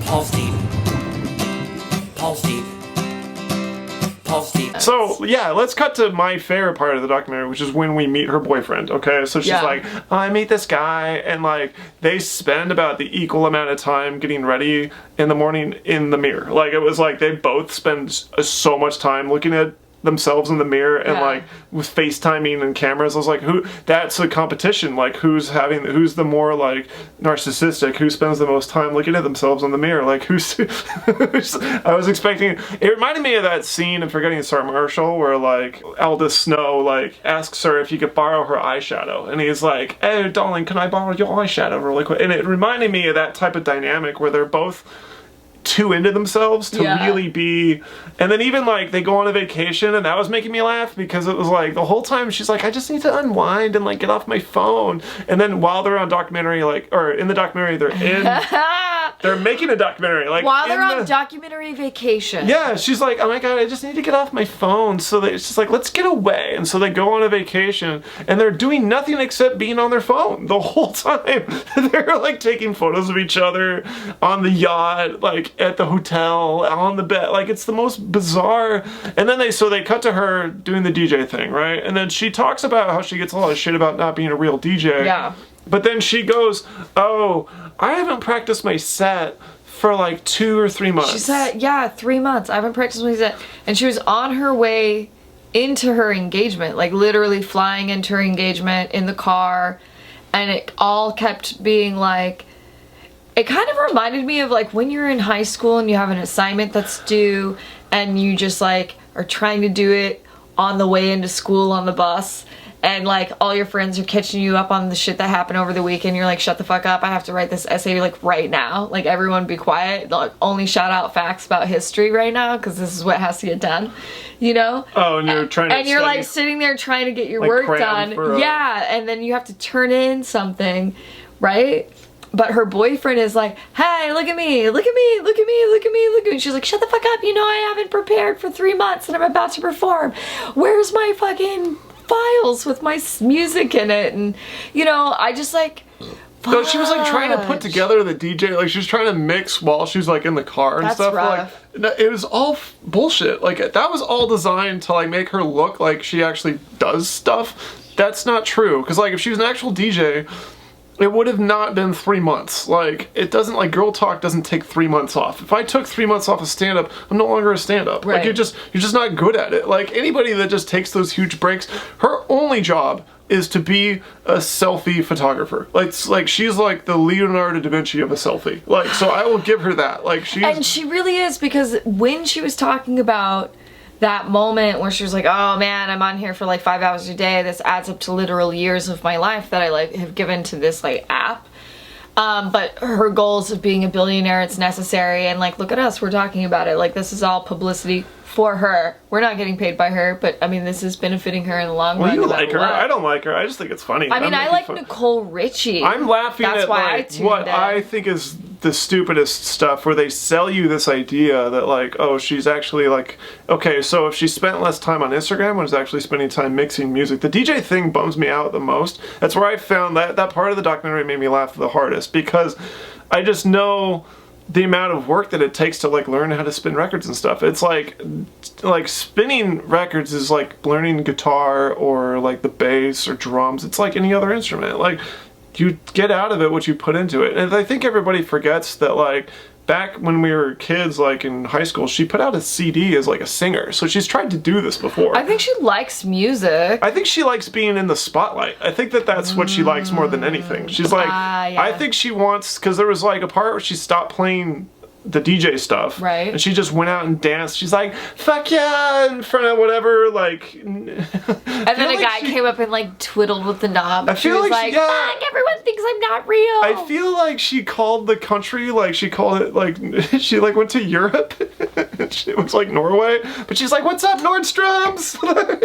Paul's deep. Paul's deep. Paul's deep. So, yeah, let's cut to my favorite part of the documentary, which is when we meet her boyfriend, okay? So she's like, oh, I meet this guy, and, like, they spend about the equal amount of time getting ready in the morning in the mirror. Like, it was like they both spend so much time looking at themselves in the mirror and like with FaceTiming and cameras. I was like, that's a competition, like who's the more like narcissistic, who spends the most time looking at themselves in the mirror, like who's I was expecting, it reminded me of that scene in Forgetting Sarah Marshall where like Aldous Snow like asks her if he could borrow her eyeshadow, and he's like, hey darling, can I borrow your eyeshadow really quick? And it reminded me of that type of dynamic where they're both too into themselves to really be, and then even like they go on a vacation, and that was making me laugh because it was like the whole time she's like, I just need to unwind and like get off my phone, and then while they're on documentary, like, or in the documentary they're making a documentary like while they're on documentary vacation. Yeah, she's like, oh my god, I just need to get off my phone. So it's just like, let's get away. And so they go on a vacation and they're doing nothing except being on their phone the whole time. They're like taking photos of each other on the yacht, like at the hotel, on the bed. Like it's the most bizarre. And then they cut to her doing the DJ thing, right? And then she talks about how she gets a lot of shit about not being a real DJ. Yeah. But then she goes, oh, I haven't practiced my set for like 2 or 3 months. She said, yeah, 3 months. I haven't practiced my set. And she was on her way into her engagement, like literally flying into her engagement in the car. And it all kept being like, it kind of reminded me of like when you're in high school and you have an assignment that's due and you just like are trying to do it on the way into school on the bus. And like all your friends are catching you up on the shit that happened over the weekend. You're like, shut the fuck up. I have to write this essay like right now. Like everyone be quiet. Like only shout out facts about history right now because this is what has to get done. You know? Oh, and you're trying to and you're like sitting there trying to get your like work done. Yeah, and then you have to turn in something, right? But her boyfriend is like, hey, look at me, look at me, look at me, look at me, look at me. She's like, shut the fuck up. You know I haven't prepared for 3 months and I'm about to perform. Where's my fucking files with my music in it? And you know, I just like, no, she was like trying to put together the DJ, like she was trying to mix while she was like in the car and stuff. Rough. Like it was all bullshit. Like that was all designed to like make her look like she actually does stuff. That's not true, because like if she was an actual DJ, it would have not been 3 months. Like, it doesn't, like, Girl Talk doesn't take 3 months off. If I took 3 months off of stand-up, I'm no longer a stand-up. Right. Like, you're just not good at it. Like, anybody that just takes those huge breaks, her only job is to be a selfie photographer. Like she's like the Leonardo da Vinci of a selfie. Like, so I will give her that. Like, and she really is, because when she was talking about that moment where she was like, oh man, I'm on here for like 5 hours a day, this adds up to literal years of my life that I like have given to this like app, but her goals of being a billionaire, it's necessary, and like look at us, we're talking about it, like this is all publicity for her. We're not getting paid by her, but I mean this is benefiting her in the long run. Well, you like her. I don't like her. I just think it's funny. I mean, I like Nicole Richie. I'm laughing That's at why like what I think is the stupidest stuff, where they sell you this idea that like, oh, she's actually like, okay, so if she spent less time on Instagram and was actually spending time mixing music. The DJ thing bums me out the most. That's where I found that part of the documentary made me laugh the hardest, because I just know the amount of work that it takes to like learn how to spin records and stuff. It's like spinning records is like learning guitar or like the bass or drums. It's like any other instrument. Like, you get out of it what you put into it. And I think everybody forgets that like back when we were kids, like in high school, she put out a CD as like a singer. So she's tried to do this before. I think she likes music. I think she likes being in the spotlight. I think that that's what she likes more than anything. She's like, yeah. I think she wants, because there was like a part where she stopped playing the DJ stuff, right? And she just went out and danced. She's like, fuck yeah, in front of whatever, like. And then a guy came up and like twiddled with the knob. I feel like fuck, everyone thinks I'm not real. I feel like she called the country, like she called it, like she like went to Europe. It was like Norway, but she's like, what's up, Nordstrom's?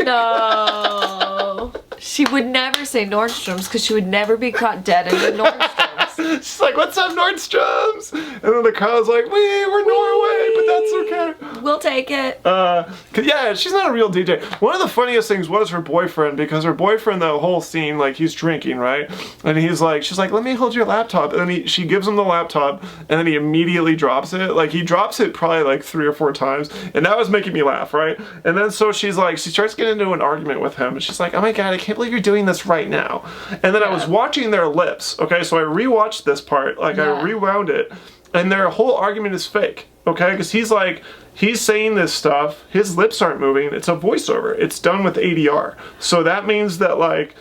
No, she would never say Nordstrom's, because she would never be caught dead in a Nordstrom's. She's like, what's up, Nordstrom's? And then the crowd's like, we're Norway, but that's okay. we'll take it. 'Cause, yeah, she's not a real DJ. One of the funniest things was her boyfriend, because her boyfriend, the whole scene, like, he's drinking, right? And he's like, she's like, let me hold your laptop. And then she gives him the laptop, and then he immediately drops it. Like, he drops it probably like 3 or 4 times, and that was making me laugh, right? And then so she's like, she starts getting into an argument with him, and she's like, oh my god, I can't believe you're doing this right now. And then I was watching their lips, okay? So I rewatched this part, like, I rewound it, and their whole argument is fake. Okay, because he's like, he's saying this stuff, his lips aren't moving, it's a voiceover, it's done with ADR. So that means that, like,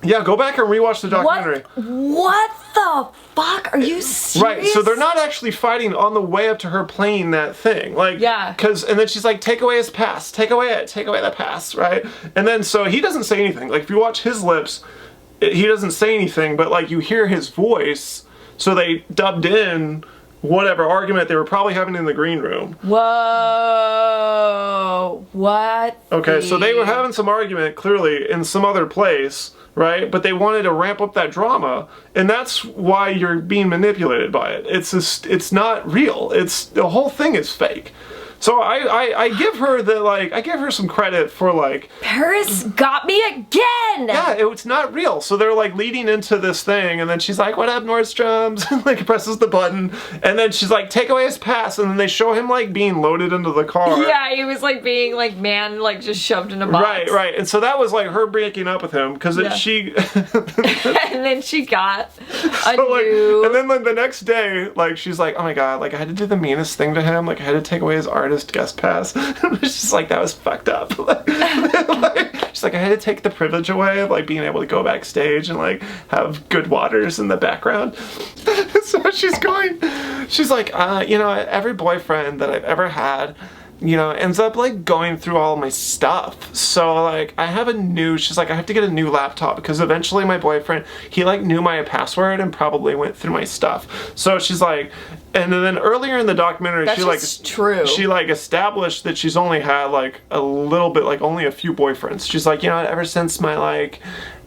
yeah, go back and rewatch the documentary. What the fuck? Are you serious? Right, so they're not actually fighting on the way up to her playing that thing. Like, and then she's like, take away his pass, take away the pass, right? And then so he doesn't say anything. Like, if you watch his lips, he doesn't say anything, but like, you hear his voice, so they dubbed in whatever argument they were probably having in the green room. Whoa. What? Okay, so they were having some argument, clearly, in some other place, right? But they wanted to ramp up that drama, and that's why you're being manipulated by it. It's not real. The whole thing is fake. So I give her I give her some credit for, like, Paris got me again! Yeah, it's not real. So they're like leading into this thing, and then she's like, what up, Nordstrom's? And like presses the button, and then she's like, take away his pass, and then they show him like being loaded into the car. Yeah, he was like being like just shoved in a box. Right. And so that was like her breaking up with him, because she and then she got a new... And then like the next day, like, she's like, oh my god, like, I had to do the meanest thing to him, like, I had to take away his artist guest pass. It's just like, that was fucked up. She's like, I had to take the privilege away of like being able to go backstage and like have good waters in the background. So she's like, you know, every boyfriend that I've ever had, you know, ends up like going through all my stuff. So like, she's like, I have to get a new laptop, because eventually my boyfriend, he like knew my password and probably went through my stuff. So she's like, and then earlier in the documentary, she like established that she's only had like a little bit, like only a few boyfriends. She's like, you know, ever since my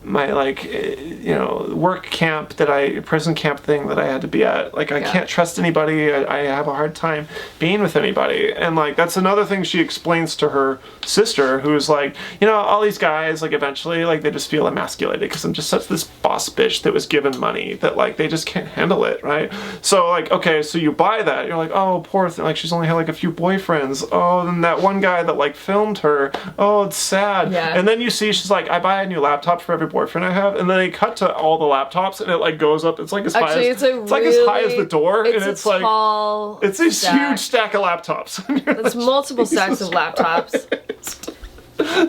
you know, work camp prison camp thing that I had to be at, like, I can't trust anybody. I have a hard time being with anybody. And like, that's another thing she explains to her sister, who's like, you know, all these guys, like, eventually, like, they just feel emasculated because I'm just such this boss bitch that was given money that like they just can't handle it, right? So like, okay, so you buy that, you're like, oh, poor thing, like, she's only had like a few boyfriends. Oh, then that one guy that like filmed her, oh, it's sad. And then you see she's like, I buy a new laptop for every boyfriend I have, and then they cut to all the laptops, and it like goes up. It's like as high as as high as the door, and it's like it's this huge stack of laptops. It's multiple stacks of laptops.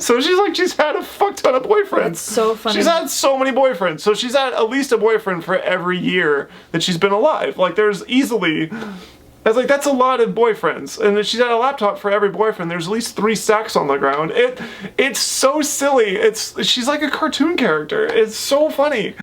So she's had a fuck ton of boyfriends. That's so funny. She's had so many boyfriends. So she's had at least a boyfriend for every year that she's been alive. Like, there's easily... I was like, that's a lot of boyfriends. And she's had a laptop for every boyfriend. There's at least 3 stacks on the ground. It's so silly. She's like a cartoon character. It's so funny.